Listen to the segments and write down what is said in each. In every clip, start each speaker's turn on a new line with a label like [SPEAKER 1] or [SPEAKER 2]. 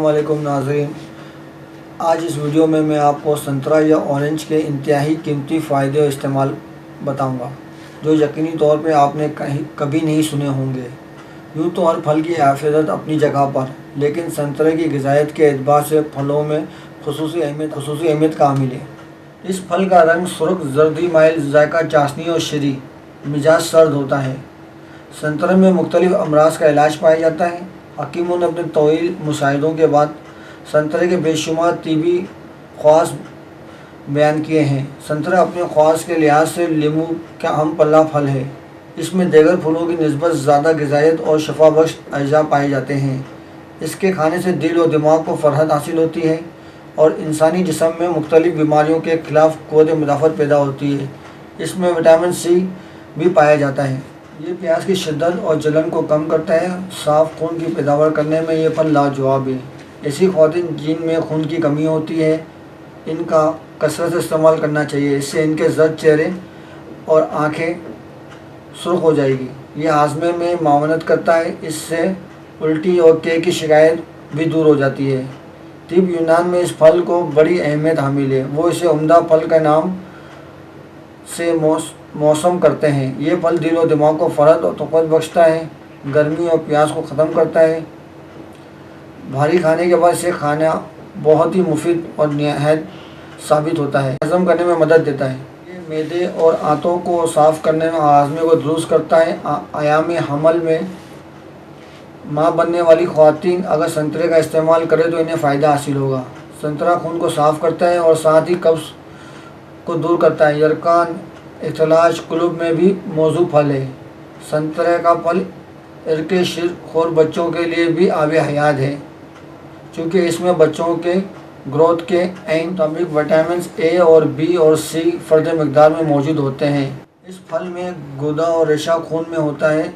[SPEAKER 1] अस्सलामुअलैकुम नाज़रीन। आज इस वीडियो में मैं आपको संतरा या ऑरेंज के इंतहाई कीमती फ़ायदे और इस्तेमाल बताऊंगा, जो यकीनी तौर पे आपने कभी नहीं सुने होंगे। यूँ तो हर फल की हिफाजत अपनी जगह पर, लेकिन संतरे की ग़िज़ायत के एतबार से फलों में खुसूसी अहमियत का हामिल है। इस फल का रंग सुर्ख जर्दी माइल, जायका चाशनी और शीरी, मिजाज सर्द होता है। संतरे में मुख्तलिफ अमराज का इलाज पाया जाता है। हकीमों ने अपने तवील मुशाहिदों के बाद संतरे के बेशुमार तिबी ख़वास बयान किए हैं। संतरा अपने ख़वास के लिहाज से लीमू का अहम पल्ला फल है। इसमें दीगर फलों की निस्बत ज़्यादा ग़िज़ायत और शफा बख्श अज्जा पाए जाते हैं। इसके खाने से दिल और दिमाग को फरहत हासिल होती है और इंसानी जिस्म में मुख्तलिफ बीमारियों के ख़िलाफ़ क़ुव्वत मुदाफ़त पैदा होती है। इसमें विटामिन सी भी पाया जाता है। ये प्यास की शिद्दत और जलन को कम करता है। साफ़ खून की पैदावार करने में ये फल लाजवाब है। ऐसी ख़वातीन जिनमें खून की कमी होती है, इनका कसरत से इस्तेमाल करना चाहिए। इससे इनके जर्द चेहरे और आँखें सुर्ख हो जाएगी। ये हाजमे में मावनत करता है। इससे उल्टी और के की शिकायत भी दूर हो जाती है। तिब यूनान में इस फल को बड़ी अहमियत हामिल है। वो इसे उम्दा फल के नाम से मौसम करते हैं। ये फल दिल और दिमाग को फरहत और तक़व्वत बख्शता है, गर्मी और प्यास को ख़त्म करता है। भारी खाने के बाद इसे खाना बहुत ही मुफीद और निहायत साबित होता है। हज़म करने में मदद देता है। ये मैदे और आंतों को साफ़ करने में, हाजमे को दुरुस्त करता है। आयाम हमल में माँ बनने वाली ख़वातीन अगर संतरे का इस्तेमाल करें तो इन्हें फ़ायदा हासिल होगा। संतरा खून को साफ़ करता है और साथ ही कब्ज़ को दूर करता है। यरकान इख्तिलाज कुलूब में भी मौजू फल है। संतरे का फल इर्के शिरखोर बच्चों के लिए भी आब हयात है, चूँकि इसमें बच्चों के ग्रोथ के ऐन मुताबिक विटामिन ए और बी और सी फ़र्द मकदार में मौजूद होते हैं। इस फल में गुदा और रेशा खून में होता है।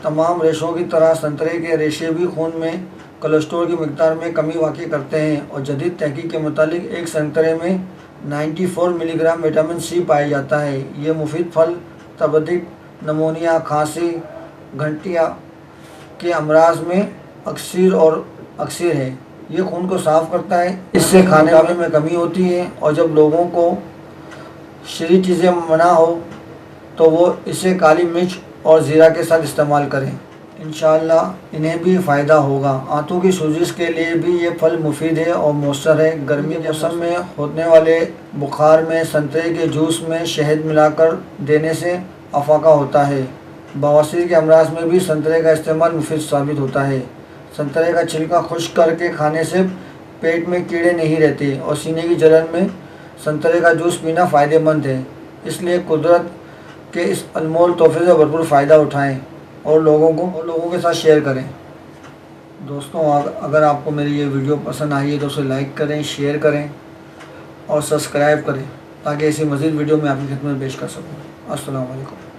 [SPEAKER 1] तमाम रेशों की तरह संतरे के रेशे भी खून में कोलेस्ट्रॉल की मकदार में कमी वाक़ई करते हैं और जदीद तहकीक के मुताबिक एक संतरे में 94 मिलीग्राम विटामिन सी पाया जाता है। ये मुफीद फल तबदिक, नमोनिया, खांसी, घंटिया के अमराज में अक्सर है। ये खून को साफ़ करता है। इससे खाने पीने में कमी होती है और जब लोगों को शीरी चीज़ें मना हो तो वो इसे काली मिर्च और ज़ीरा के साथ इस्तेमाल करें। इंशाअल्लाह इन्हें भी फ़ायदा होगा। आंतों की सूजिश के लिए भी ये फल मुफीद है और मौसर है। गर्मी के मौसम में होने वाले बुखार में संतरे के जूस में शहद मिलाकर देने से अफाका होता है। बवासीर के अमराज में भी संतरे का इस्तेमाल मुफीद साबित होता है। संतरे का छिलका खुश्क करके खाने से पेट में कीड़े नहीं रहते और सीने की जलन में संतरे का जूस पीना फ़ायदेमंद है। इसलिए कुदरत के इस अनमोल तोहफे से भरपूर फ़ायदा उठाएं और लोगों के साथ शेयर करें। दोस्तों, अगर आपको मेरी ये वीडियो पसंद आई है तो उसे लाइक करें, शेयर करें और सब्सक्राइब करें ताकि ऐसी मज़ीद वीडियो मैं आपकी खिदमत में पेश कर सकूँ। अस्सलाम वालेकुम।